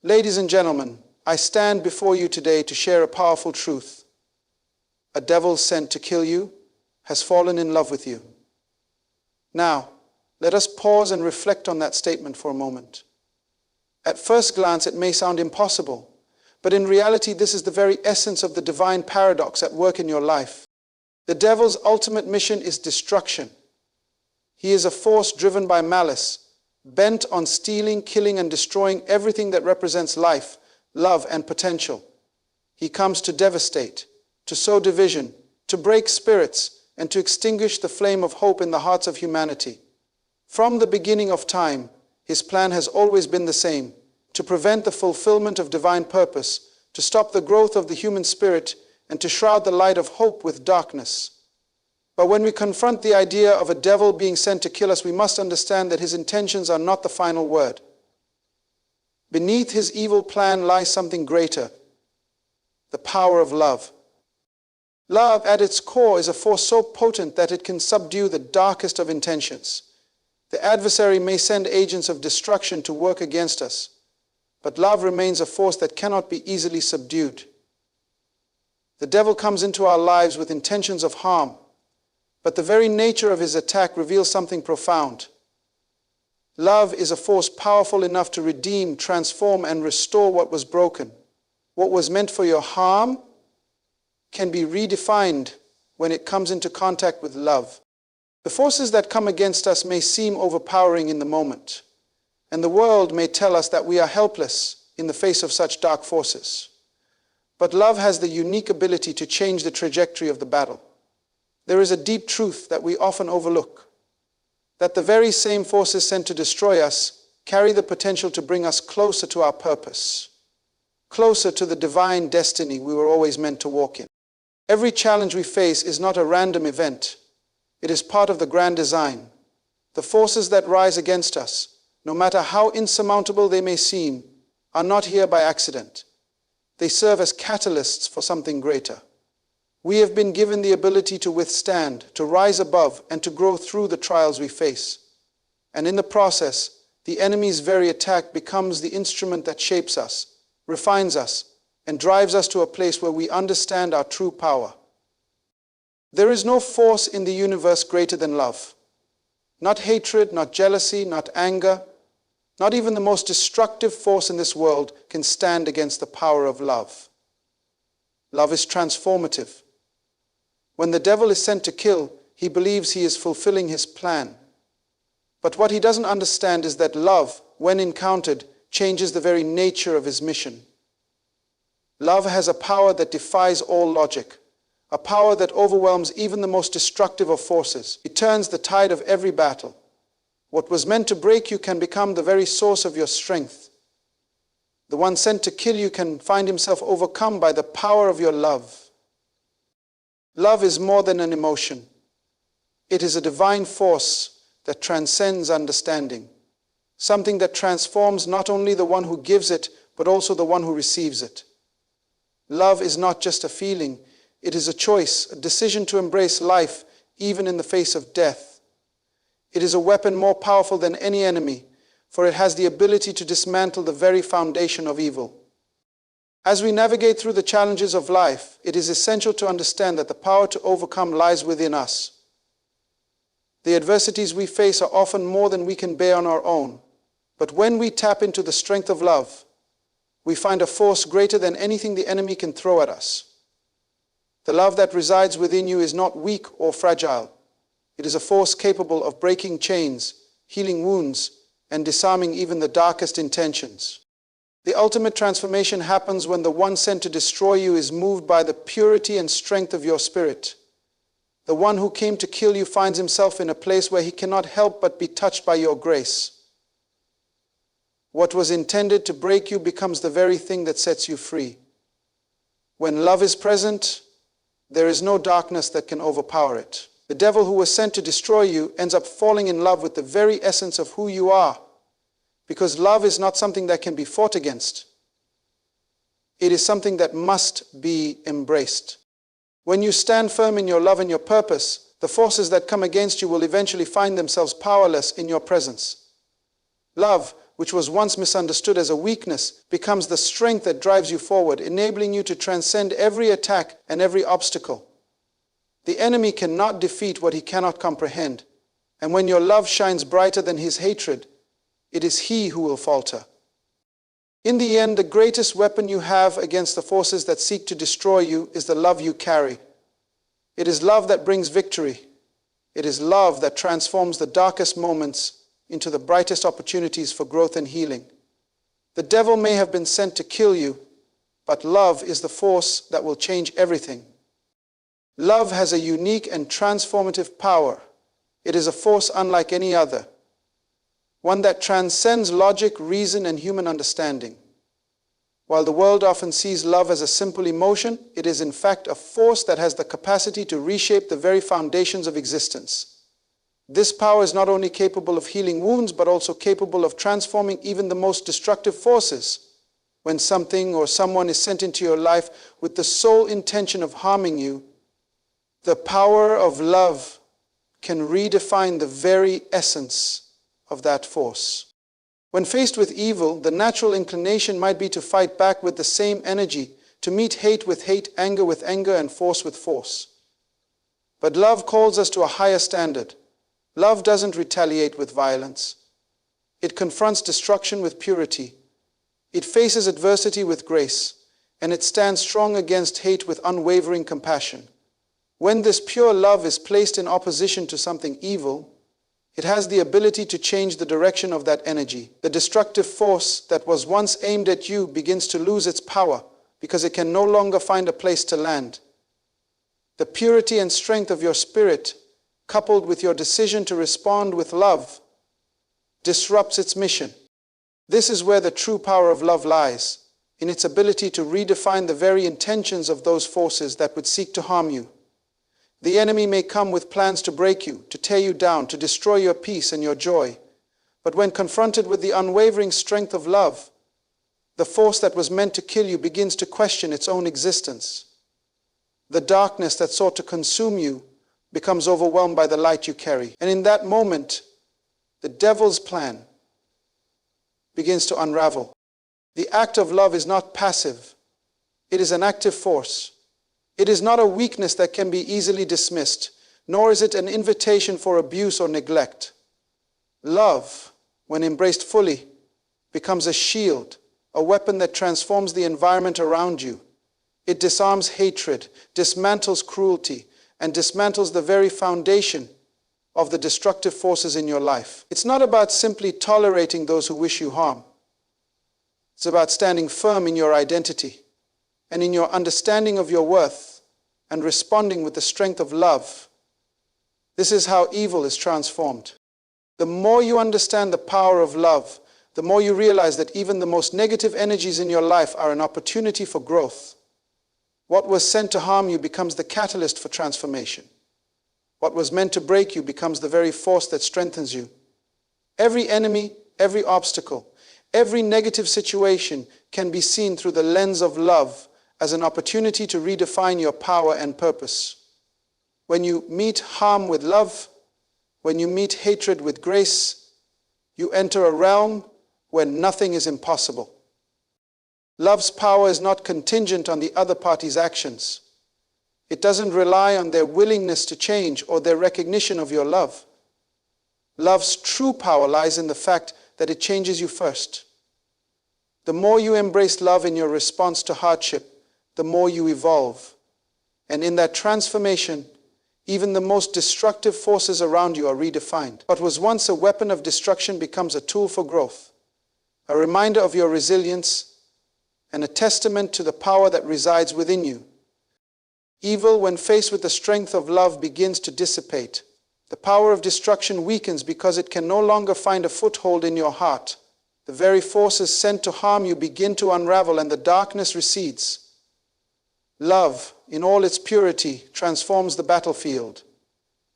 Ladies and gentlemen, I stand before you today to share a powerful truth. A devil sent to kill you has fallen in love with you. Now, let us pause and reflect on that statement for a moment. At first glance, it may sound impossible, but in reality, this is the very essence of the divine paradox at work in your life. The devil's ultimate mission is destruction. He is a force driven by malice, bent on stealing, killing, and destroying everything that represents life, love, and potential. He comes to devastate, to sow division, to break spirits, and to extinguish the flame of hope in the hearts of humanity. From the beginning of time, his plan has always been the same: to prevent the fulfillment of divine purpose, to stop the growth of the human spirit, and to shroud the light of hope with darkness. But when we confront the idea of a devil being sent to kill us, we must understand that his intentions are not the final word. Beneath his evil plan lies something greater: the power of love. Love, at its core, is a force so potent that it can subdue the darkest of intentions. The adversary may send agents of destruction to work against us, but love remains a force that cannot be easily subdued. The devil comes into our lives with intentions of harm, but the very nature of his attack reveals something profound. Love is a force powerful enough to redeem, transform, and restore what was broken. What was meant for your harm can be redefined when it comes into contact with love. The forces that come against us may seem overpowering in the moment, and the world may tell us that we are helpless in the face of such dark forces. But love has the unique ability to change the trajectory of the battle. There is a deep truth that we often overlook: that the very same forces sent to destroy us carry the potential to bring us closer to our purpose, closer to the divine destiny we were always meant to walk in. Every challenge we face is not a random event. It is part of the grand design. The forces that rise against us, no matter how insurmountable they may seem, are not here by accident. They serve as catalysts for something greater. We have been given the ability to withstand, to rise above, and to grow through the trials we face. And in the process, the enemy's very attack becomes the instrument that shapes us, refines us, and drives us to a place where we understand our true power. There is no force in the universe greater than love. Not hatred, not jealousy, not anger, not even the most destructive force in this world can stand against the power of love. Love is transformative. When the devil is sent to kill, he believes he is fulfilling his plan. But what he doesn't understand is that love, when encountered, changes the very nature of his mission. Love has a power that defies all logic, a power that overwhelms even the most destructive of forces. It turns the tide of every battle. What was meant to break you can become the very source of your strength. The one sent to kill you can find himself overcome by the power of your love. Love is more than an emotion. It is a divine force that transcends understanding, something that transforms not only the one who gives it, but also the one who receives it. Love is not just a feeling, it is a choice, a decision to embrace life even in the face of death. It is a weapon more powerful than any enemy, for it has the ability to dismantle the very foundation of evil. As we navigate through the challenges of life, it is essential to understand that the power to overcome lies within us. The adversities we face are often more than we can bear on our own, but when we tap into the strength of love, we find a force greater than anything the enemy can throw at us. The love that resides within you is not weak or fragile. It is a force capable of breaking chains, healing wounds, and disarming even the darkest intentions. The ultimate transformation happens when the one sent to destroy you is moved by the purity and strength of your spirit. The one who came to kill you finds himself in a place where he cannot help but be touched by your grace. What was intended to break you becomes the very thing that sets you free. When love is present, there is no darkness that can overpower it. The devil who was sent to destroy you ends up falling in love with the very essence of who you are, because love is not something that can be fought against. It is something that must be embraced. When you stand firm in your love and your purpose, the forces that come against you will eventually find themselves powerless in your presence. Love, which was once misunderstood as a weakness, becomes the strength that drives you forward, enabling you to transcend every attack and every obstacle. The enemy cannot defeat what he cannot comprehend, and when your love shines brighter than his hatred, it is he who will falter. In the end, the greatest weapon you have against the forces that seek to destroy you is the love you carry. It is love that brings victory. It is love that transforms the darkest moments into the brightest opportunities for growth and healing. The devil may have been sent to kill you, but love is the force that will change everything. Love has a unique and transformative power. It is a force unlike any other, one that transcends logic, reason, and human understanding. While the world often sees love as a simple emotion, it is in fact a force that has the capacity to reshape the very foundations of existence. This power is not only capable of healing wounds, but also capable of transforming even the most destructive forces. When something or someone is sent into your life with the sole intention of harming you, the power of love can redefine the very essence of that force. When faced with evil, the natural inclination might be to fight back with the same energy, to meet hate with hate, anger with anger, and force with force. But love calls us to a higher standard. Love doesn't retaliate with violence. It confronts destruction with purity. It faces adversity with grace, and it stands strong against hate with unwavering compassion. When this pure love is placed in opposition to something evil, it has the ability to change the direction of that energy. The destructive force that was once aimed at you begins to lose its power because it can no longer find a place to land. The purity and strength of your spirit, coupled with your decision to respond with love, disrupts its mission. This is where the true power of love lies, in its ability to redefine the very intentions of those forces that would seek to harm you. The enemy may come with plans to break you, to tear you down, to destroy your peace and your joy. But when confronted with the unwavering strength of love, the force that was meant to kill you begins to question its own existence. The darkness that sought to consume you becomes overwhelmed by the light you carry. And in that moment, the devil's plan begins to unravel. The act of love is not passive. It is an active force. It is not a weakness that can be easily dismissed, nor is it an invitation for abuse or neglect. Love, when embraced fully, becomes a shield, a weapon that transforms the environment around you. It disarms hatred, dismantles cruelty, and dismantles the very foundation of the destructive forces in your life. It's not about simply tolerating those who wish you harm. It's about standing firm in your identity and in your understanding of your worth, and responding with the strength of love. This is how evil is transformed. The more you understand the power of love, the more you realize that even the most negative energies in your life are an opportunity for growth. What was sent to harm you becomes the catalyst for transformation. What was meant to break you becomes the very force that strengthens you. Every enemy, every obstacle, every negative situation can be seen through the lens of love, as an opportunity to redefine your power and purpose. When you meet harm with love, when you meet hatred with grace, you enter a realm where nothing is impossible. Love's power is not contingent on the other party's actions. It doesn't rely on their willingness to change or their recognition of your love. Love's true power lies in the fact that it changes you first. The more you embrace love in your response to hardship, the more you evolve. And in that transformation, even the most destructive forces around you are redefined. What was once a weapon of destruction becomes a tool for growth, a reminder of your resilience, and a testament to the power that resides within you. Evil, when faced with the strength of love, begins to dissipate. The power of destruction weakens because it can no longer find a foothold in your heart. The very forces sent to harm you begin to unravel, and the darkness recedes. Love, in all its purity, transforms the battlefield.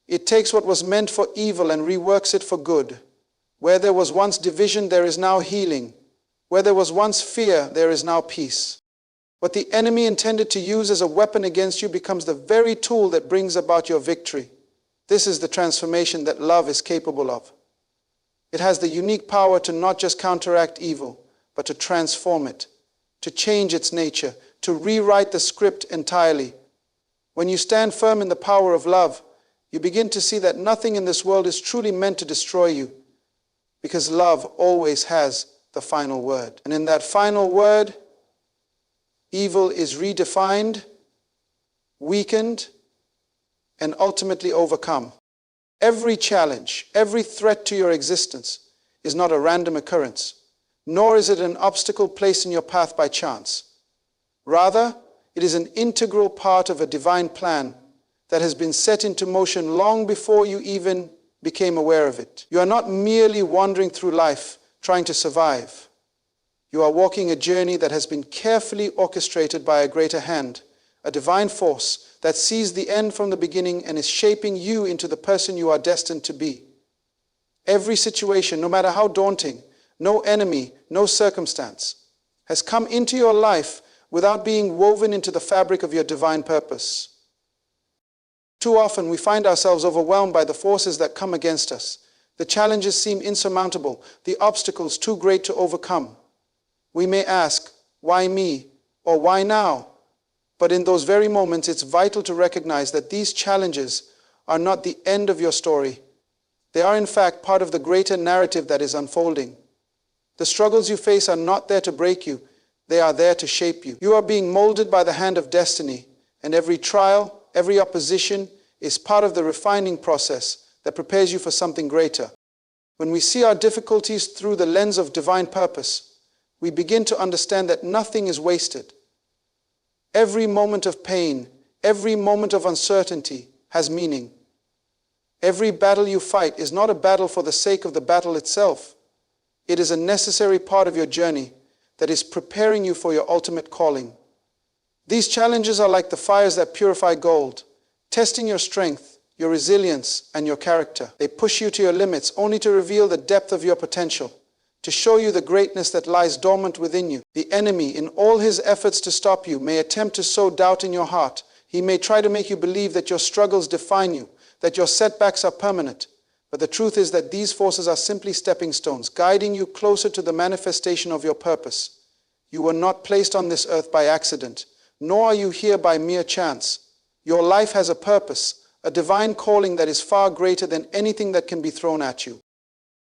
It takes what was meant for evil and reworks it for good. Where there was once division, there is now healing. Where there was once fear, there is now peace. What the enemy intended to use as a weapon against you becomes the very tool that brings about your victory. This is the transformation that love is capable of. It has the unique power to not just counteract evil, but to transform it, to change its nature, to rewrite the script entirely. When you stand firm in the power of love, you begin to see that nothing in this world is truly meant to destroy you, because love always has the final word. And in that final word, evil is redefined, weakened, and ultimately overcome. Every challenge, every threat to your existence is not a random occurrence, nor is it an obstacle placed in your path by chance. Rather, it is an integral part of a divine plan that has been set into motion long before you even became aware of it. You are not merely wandering through life trying to survive. You are walking a journey that has been carefully orchestrated by a greater hand, a divine force that sees the end from the beginning and is shaping you into the person you are destined to be. Every situation, no matter how daunting, no enemy, no circumstance, has come into your life without being woven into the fabric of your divine purpose. Too often we find ourselves overwhelmed by the forces that come against us. The challenges seem insurmountable, the obstacles too great to overcome. We may ask, why me? Or why now? But in those very moments, it's vital to recognize that these challenges are not the end of your story. They are in fact part of the greater narrative that is unfolding. The struggles you face are not there to break you. They are there to shape you. You are being molded by the hand of destiny, and every trial, every opposition is part of the refining process that prepares you for something greater. When we see our difficulties through the lens of divine purpose, we begin to understand that nothing is wasted. Every moment of pain, every moment of uncertainty has meaning. Every battle you fight is not a battle for the sake of the battle itself. It is a necessary part of your journey that is preparing you for your ultimate calling. These challenges are like the fires that purify gold, testing your strength, your resilience, and your character. They push you to your limits only to reveal the depth of your potential, to show you the greatness that lies dormant within you. The enemy, in all his efforts to stop you, may attempt to sow doubt in your heart. He may try to make you believe that your struggles define you, that your setbacks are permanent. But the truth is that these forces are simply stepping stones, guiding you closer to the manifestation of your purpose. You were not placed on this earth by accident, nor are you here by mere chance. Your life has a purpose, a divine calling that is far greater than anything that can be thrown at you.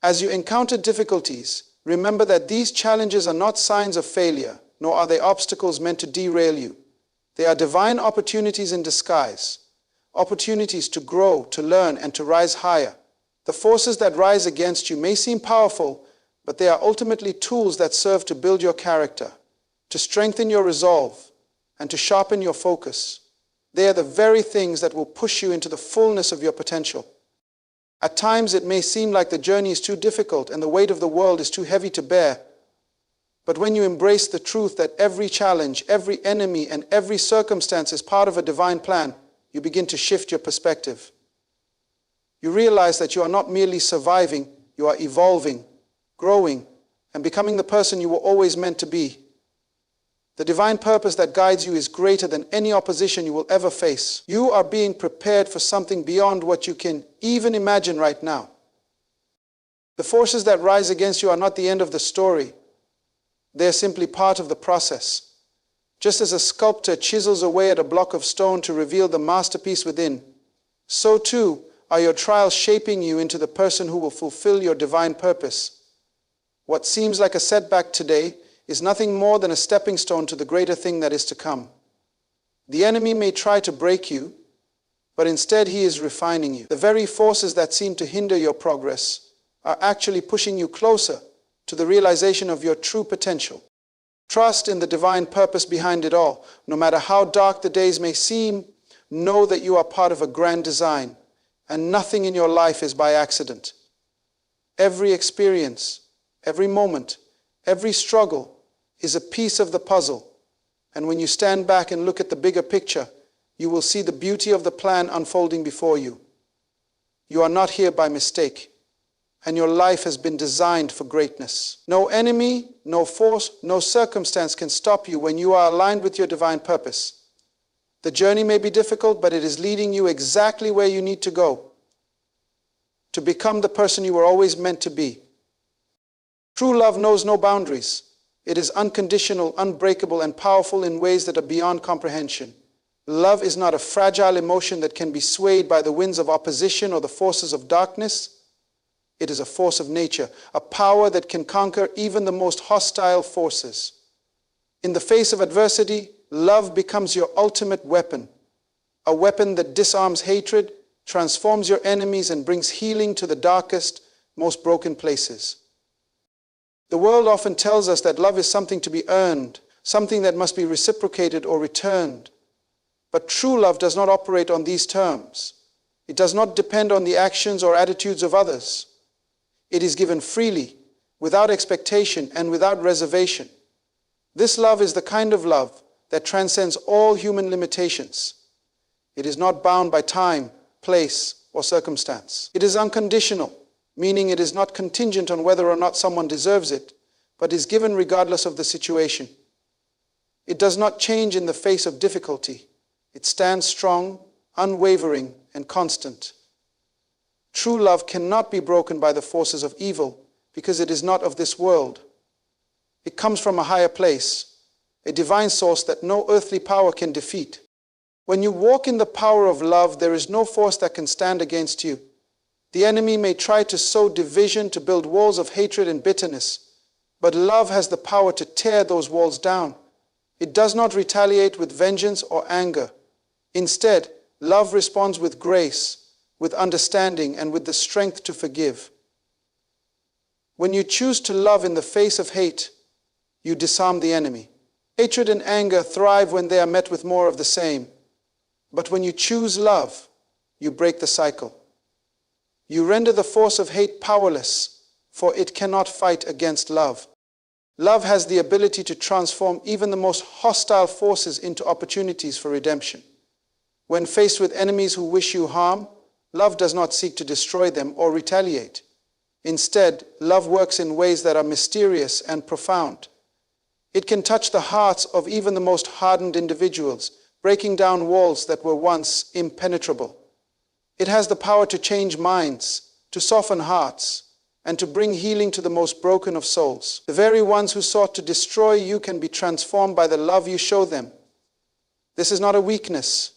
As you encounter difficulties, remember that these challenges are not signs of failure, nor are they obstacles meant to derail you. They are divine opportunities in disguise, opportunities to grow, to learn, and to rise higher. The forces that rise against you may seem powerful, but they are ultimately tools that serve to build your character, to strengthen your resolve, and to sharpen your focus. They are the very things that will push you into the fullness of your potential. At times it may seem like the journey is too difficult and the weight of the world is too heavy to bear. But when you embrace the truth that every challenge, every enemy, and every circumstance is part of a divine plan, you begin to shift your perspective. You realize that you are not merely surviving, you are evolving, growing, and becoming the person you were always meant to be. The divine purpose that guides you is greater than any opposition you will ever face. You are being prepared for something beyond what you can even imagine right now. The forces that rise against you are not the end of the story. They are simply part of the process. Just as a sculptor chisels away at a block of stone to reveal the masterpiece within, so too are your trials shaping you into the person who will fulfill your divine purpose. What seems like a setback today is nothing more than a stepping stone to the greater thing that is to come. The enemy may try to break you, but instead he is refining you. The very forces that seem to hinder your progress are actually pushing you closer to the realization of your true potential. Trust in the divine purpose behind it all. No matter how dark the days may seem, know that you are part of a grand design, and nothing in your life is by accident. Every experience, every moment, every struggle is a piece of the puzzle. And when you stand back and look at the bigger picture, you will see the beauty of the plan unfolding before you. You are not here by mistake, and your life has been designed for greatness. No enemy, no force, no circumstance can stop you when you are aligned with your divine purpose. The journey may be difficult, but it is leading you exactly where you need to go, to become the person you were always meant to be. True love knows no boundaries. It is unconditional, unbreakable, and powerful in ways that are beyond comprehension. Love is not a fragile emotion that can be swayed by the winds of opposition or the forces of darkness. It is a force of nature, a power that can conquer even the most hostile forces. In the face of adversity, love becomes your ultimate weapon, a weapon that disarms hatred, transforms your enemies, and brings healing to the darkest, most broken places. The world often tells us that love is something to be earned, something that must be reciprocated or returned. But true love does not operate on these terms. It does not depend on the actions or attitudes of others. It is given freely, without expectation and without reservation. This love is the kind of love that transcends all human limitations. It is not bound by time, place, or circumstance. It is unconditional, meaning it is not contingent on whether or not someone deserves it, but is given regardless of the situation. It does not change in the face of difficulty. It stands strong, unwavering, and constant. True love cannot be broken by the forces of evil because it is not of this world. It comes from a higher place, a divine source that no earthly power can defeat. When you walk in the power of love, there is no force that can stand against you. The enemy may try to sow division, to build walls of hatred and bitterness, but love has the power to tear those walls down. It does not retaliate with vengeance or anger. Instead, love responds with grace, with understanding, and with the strength to forgive. When you choose to love in the face of hate, you disarm the enemy. Hatred and anger thrive when they are met with more of the same. But when you choose love, you break the cycle. You render the force of hate powerless, for it cannot fight against love. Love has the ability to transform even the most hostile forces into opportunities for redemption. When faced with enemies who wish you harm, love does not seek to destroy them or retaliate. Instead, love works in ways that are mysterious and profound. It can touch the hearts of even the most hardened individuals, breaking down walls that were once impenetrable. It has the power to change minds, to soften hearts, and to bring healing to the most broken of souls. The very ones who sought to destroy you can be transformed by the love you show them. This is not a weakness.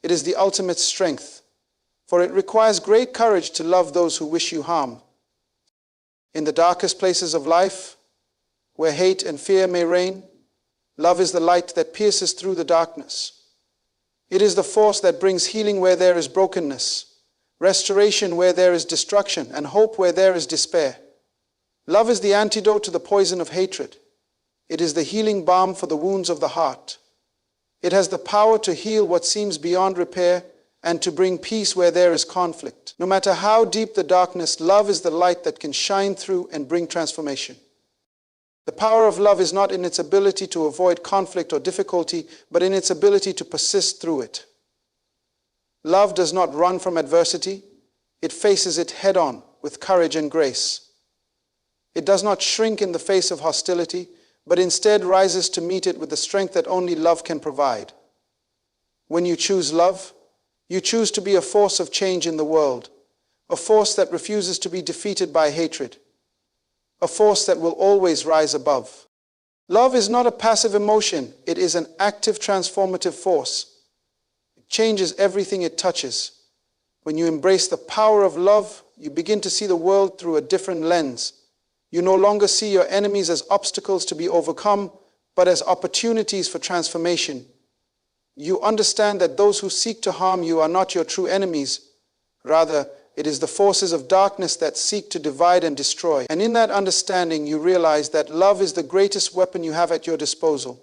It is the ultimate strength, for it requires great courage to love those who wish you harm. In the darkest places of life, where hate and fear may reign, love is the light that pierces through the darkness. It is the force that brings healing where there is brokenness, restoration where there is destruction, and hope where there is despair. Love is the antidote to the poison of hatred. It is the healing balm for the wounds of the heart. It has the power to heal what seems beyond repair and to bring peace where there is conflict. No matter how deep the darkness, love is the light that can shine through and bring transformation. The power of love is not in its ability to avoid conflict or difficulty, but in its ability to persist through it. Love does not run from adversity. It faces it head-on with courage and grace. It does not shrink in the face of hostility, but instead rises to meet it with the strength that only love can provide. When you choose love, you choose to be a force of change in the world, a force that refuses to be defeated by hatred, a force that will always rise above. Love is not a passive emotion. It is an active, transformative force. It changes everything it touches. When you embrace the power of love, you begin to see the world through a different lens. You no longer see your enemies as obstacles to be overcome, but as opportunities for transformation. You understand that those who seek to harm you are not your true enemies. Rather, it is the forces of darkness that seek to divide and destroy. And in that understanding, you realize that love is the greatest weapon you have at your disposal.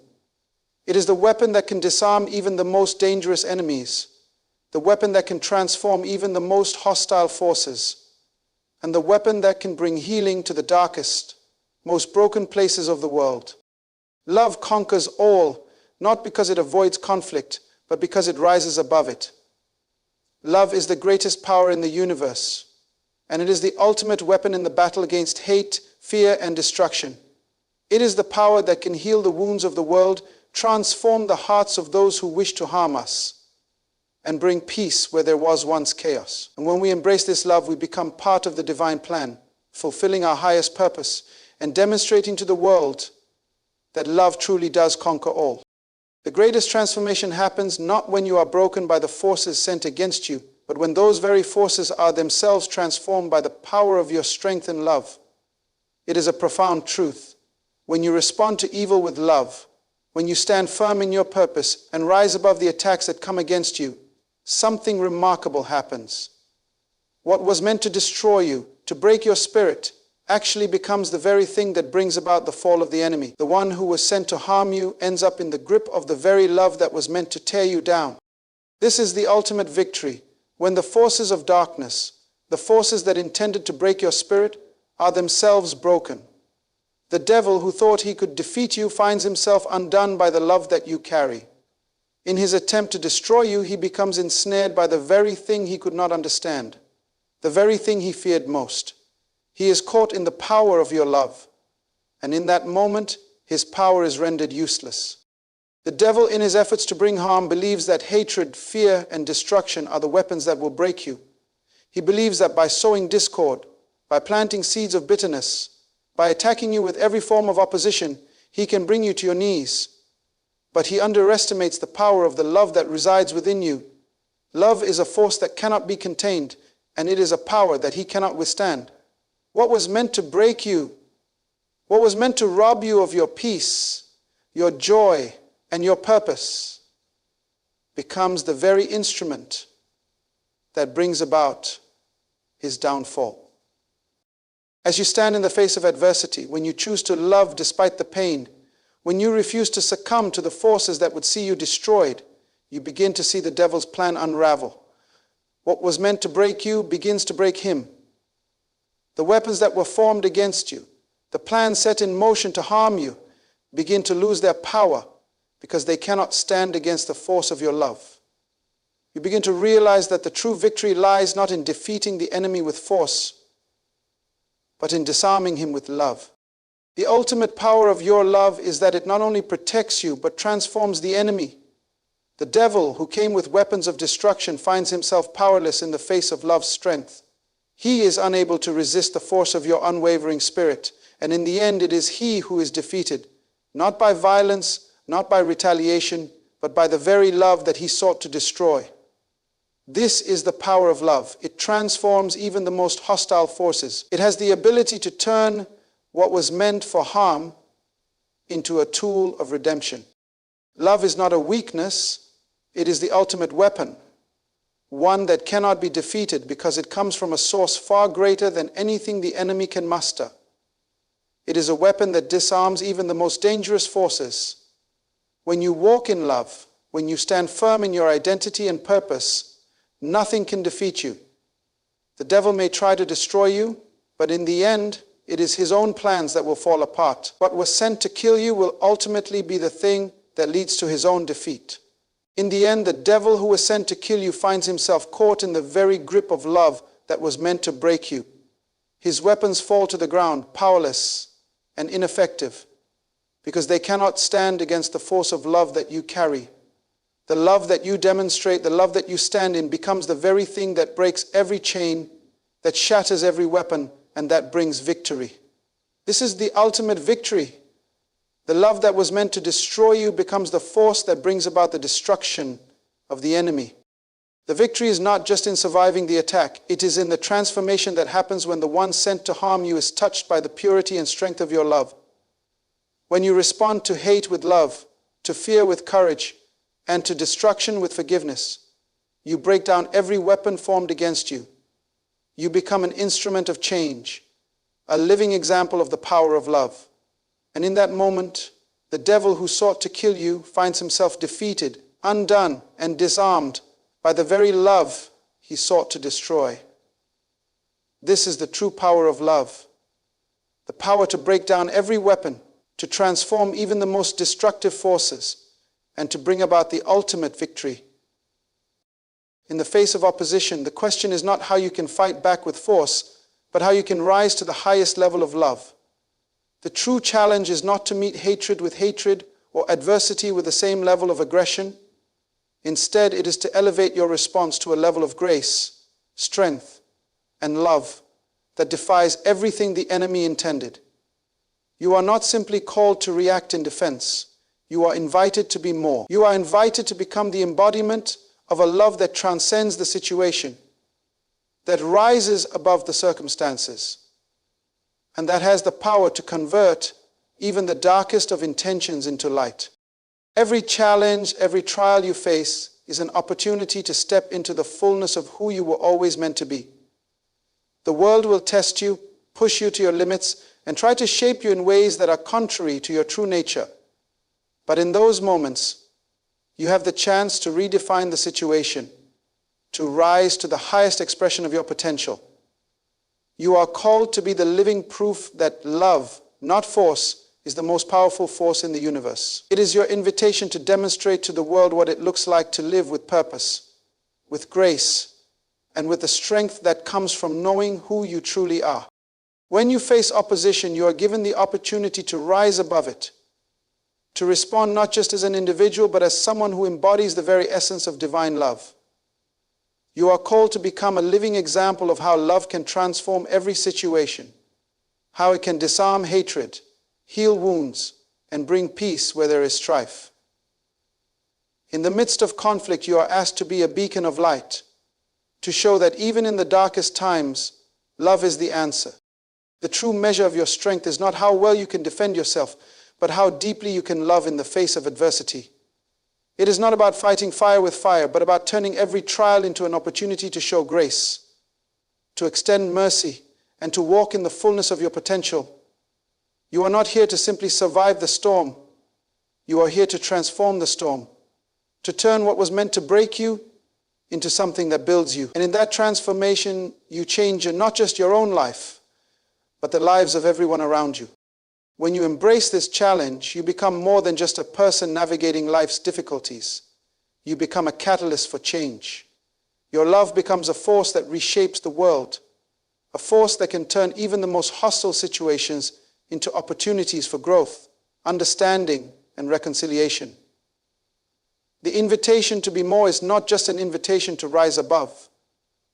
It is the weapon that can disarm even the most dangerous enemies, the weapon that can transform even the most hostile forces, and the weapon that can bring healing to the darkest, most broken places of the world. Love conquers all, not because it avoids conflict, but because it rises above it. Love is the greatest power in the universe, and it is the ultimate weapon in the battle against hate, fear, and destruction. It is the power that can heal the wounds of the world, transform the hearts of those who wish to harm us, and bring peace where there was once chaos. And when we embrace this love, we become part of the divine plan, fulfilling our highest purpose and demonstrating to the world that love truly does conquer all. The greatest transformation happens not when you are broken by the forces sent against you, but when those very forces are themselves transformed by the power of your strength and love. It is a profound truth. When you respond to evil with love, when you stand firm in your purpose and rise above the attacks that come against you, something remarkable happens. What was meant to destroy you, to break your spirit, actually becomes the very thing that brings about the fall of the enemy. The one who was sent to harm you ends up in the grip of the very love that was meant to tear you down. This is the ultimate victory, when the forces of darkness, the forces that intended to break your spirit, are themselves broken. The devil who thought he could defeat you finds himself undone by the love that you carry. In his attempt to destroy you, he becomes ensnared by the very thing he could not understand, the very thing he feared most. He is caught in the power of your love, and in that moment, his power is rendered useless. The devil, in his efforts to bring harm, believes that hatred, fear, and destruction are the weapons that will break you. He believes that by sowing discord, by planting seeds of bitterness, by attacking you with every form of opposition, he can bring you to your knees. But he underestimates the power of the love that resides within you. Love is a force that cannot be contained, and it is a power that he cannot withstand. What was meant to break you, what was meant to rob you of your peace, your joy, and your purpose, becomes the very instrument that brings about his downfall. As you stand in the face of adversity, when you choose to love despite the pain, when you refuse to succumb to the forces that would see you destroyed, you begin to see the devil's plan unravel. What was meant to break you begins to break him. The weapons that were formed against you, the plans set in motion to harm you, begin to lose their power because they cannot stand against the force of your love. You begin to realize that the true victory lies not in defeating the enemy with force, but in disarming him with love. The ultimate power of your love is that it not only protects you, but transforms the enemy. The devil, who came with weapons of destruction, finds himself powerless in the face of love's strength. He is unable to resist the force of your unwavering spirit, and in the end it is he who is defeated, not by violence, not by retaliation, but by the very love that he sought to destroy. This is the power of love. It transforms even the most hostile forces. It has the ability to turn what was meant for harm into a tool of redemption. Love is not a weakness, it is the ultimate weapon. One that cannot be defeated because it comes from a source far greater than anything the enemy can muster. It is a weapon that disarms even the most dangerous forces. When you walk in love, when you stand firm in your identity and purpose, nothing can defeat you. The devil may try to destroy you, but in the end, it is his own plans that will fall apart. What was sent to kill you will ultimately be the thing that leads to his own defeat. In the end, the devil who was sent to kill you finds himself caught in the very grip of love that was meant to break you. His weapons fall to the ground, powerless and ineffective, because they cannot stand against the force of love that you carry. The love that you demonstrate, the love that you stand in, becomes the very thing that breaks every chain, that shatters every weapon, and that brings victory. This is the ultimate victory. The love that was meant to destroy you becomes the force that brings about the destruction of the enemy. The victory is not just in surviving the attack. It is in the transformation that happens when the one sent to harm you is touched by the purity and strength of your love. When you respond to hate with love, to fear with courage, and to destruction with forgiveness, you break down every weapon formed against you. You become an instrument of change, a living example of the power of love. And in that moment, the devil who sought to kill you finds himself defeated, undone, and disarmed by the very love he sought to destroy. This is the true power of love, the power to break down every weapon, to transform even the most destructive forces, and to bring about the ultimate victory. In the face of opposition, the question is not how you can fight back with force, but how you can rise to the highest level of love. The true challenge is not to meet hatred with hatred or adversity with the same level of aggression. Instead, it is to elevate your response to a level of grace, strength, and love that defies everything the enemy intended. You are not simply called to react in defense. You are invited to be more. You are invited to become the embodiment of a love that transcends the situation, that rises above the circumstances, and that has the power to convert even the darkest of intentions into light. Every challenge, every trial you face is an opportunity to step into the fullness of who you were always meant to be. The world will test you, push you to your limits, and try to shape you in ways that are contrary to your true nature. But in those moments, you have the chance to redefine the situation, to rise to the highest expression of your potential. You are called to be the living proof that love, not force, is the most powerful force in the universe. It is your invitation to demonstrate to the world what it looks like to live with purpose, with grace, and with the strength that comes from knowing who you truly are. When you face opposition, you are given the opportunity to rise above it, to respond not just as an individual, but as someone who embodies the very essence of divine love. You are called to become a living example of how love can transform every situation, how it can disarm hatred, heal wounds, and bring peace where there is strife. In the midst of conflict, you are asked to be a beacon of light, to show that even in the darkest times, love is the answer. The true measure of your strength is not how well you can defend yourself, but how deeply you can love in the face of adversity. It is not about fighting fire with fire, but about turning every trial into an opportunity to show grace, to extend mercy, and to walk in the fullness of your potential. You are not here to simply survive the storm. You are here to transform the storm, to turn what was meant to break you into something that builds you. And in that transformation, you change not just your own life, but the lives of everyone around you. When you embrace this challenge, you become more than just a person navigating life's difficulties. You become a catalyst for change. Your love becomes a force that reshapes the world, a force that can turn even the most hostile situations into opportunities for growth, understanding, and reconciliation. The invitation to be more is not just an invitation to rise above,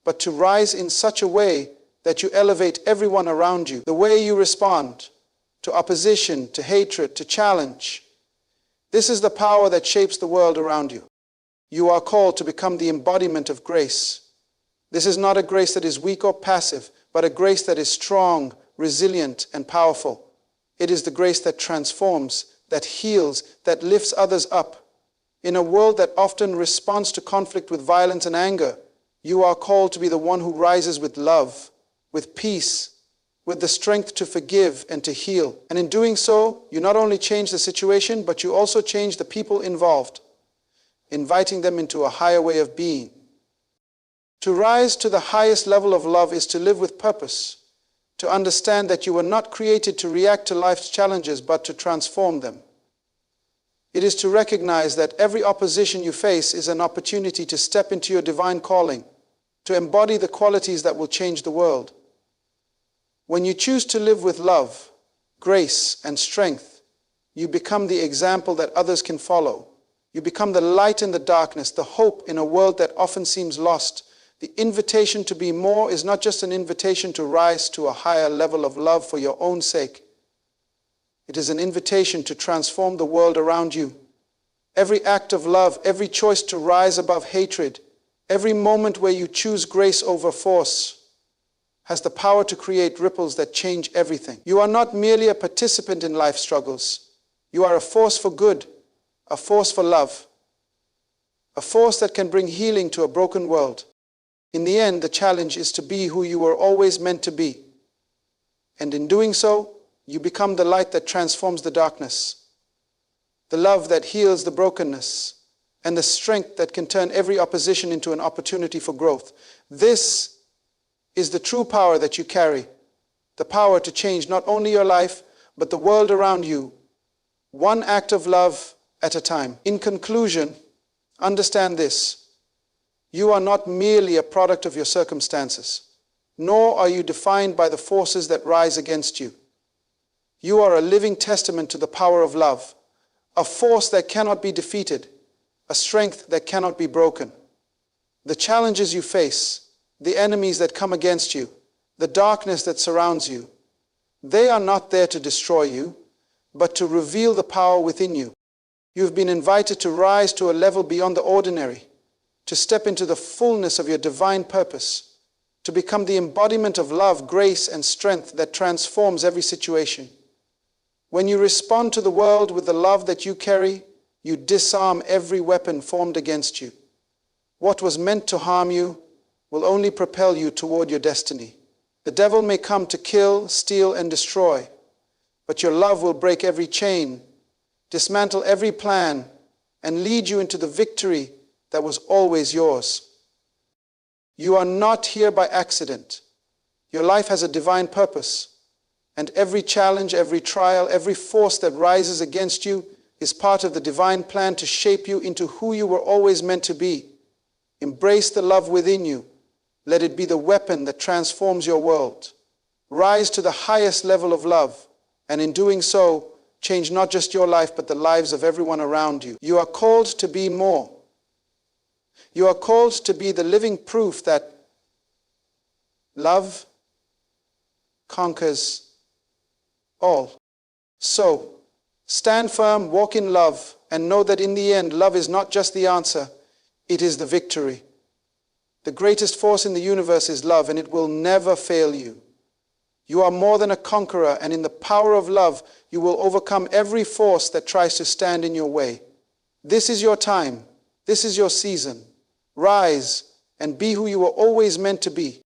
but to rise in such a way that you elevate everyone around you. The way you respond to opposition, to hatred, to challenge. This is the power that shapes the world around you. You are called to become the embodiment of grace. This is not a grace that is weak or passive, but a grace that is strong, resilient, and powerful. It is the grace that transforms, that heals, that lifts others up. In a world that often responds to conflict with violence and anger, you are called to be the one who rises with love, with peace, with the strength to forgive and to heal. And in doing so, you not only change the situation, but you also change the people involved, inviting them into a higher way of being. To rise to the highest level of love is to live with purpose, to understand that you were not created to react to life's challenges, but to transform them. It is to recognize that every opposition you face is an opportunity to step into your divine calling, to embody the qualities that will change the world. When you choose to live with love, grace, and strength, you become the example that others can follow. You become the light in the darkness, the hope in a world that often seems lost. The invitation to be more is not just an invitation to rise to a higher level of love for your own sake. It is an invitation to transform the world around you. Every act of love, every choice to rise above hatred, every moment where you choose grace over force, has the power to create ripples that change everything. You are not merely a participant in life's struggles. You are a force for good, a force for love, a force that can bring healing to a broken world. In the end, the challenge is to be who you were always meant to be. And in doing so, you become the light that transforms the darkness, the love that heals the brokenness, and the strength that can turn every opposition into an opportunity for growth. This is the true power that you carry, the power to change not only your life, but the world around you, one act of love at a time. In conclusion, understand this. You are not merely a product of your circumstances, nor are you defined by the forces that rise against you. You are a living testament to the power of love, a force that cannot be defeated, a strength that cannot be broken. The challenges you face, the enemies that come against you, the darkness that surrounds you, They are not there to destroy you, but to reveal the power within you. You have been invited to rise to a level beyond the ordinary, to step into the fullness of your divine purpose, to become the embodiment of love, grace, and strength that transforms every situation. When you respond to the world with the love that you carry, you disarm every weapon formed against you. What was meant to harm you will only propel you toward your destiny. The devil may come to kill, steal, and destroy, but your love will break every chain, dismantle every plan, and lead you into the victory that was always yours. You are not here by accident. Your life has a divine purpose, and every challenge, every trial, every force that rises against you is part of the divine plan to shape you into who you were always meant to be. Embrace the love within you. Let it be the weapon that transforms your world. Rise to the highest level of love, and in doing so, change not just your life, but the lives of everyone around you. You are called to be more. You are called to be the living proof that love conquers all. So, stand firm, walk in love, and know that in the end, love is not just the answer, it is the victory. The greatest force in the universe is love, and it will never fail you. You are more than a conqueror, and in the power of love, you will overcome every force that tries to stand in your way. This is your time. This is your season. Rise and be who you were always meant to be.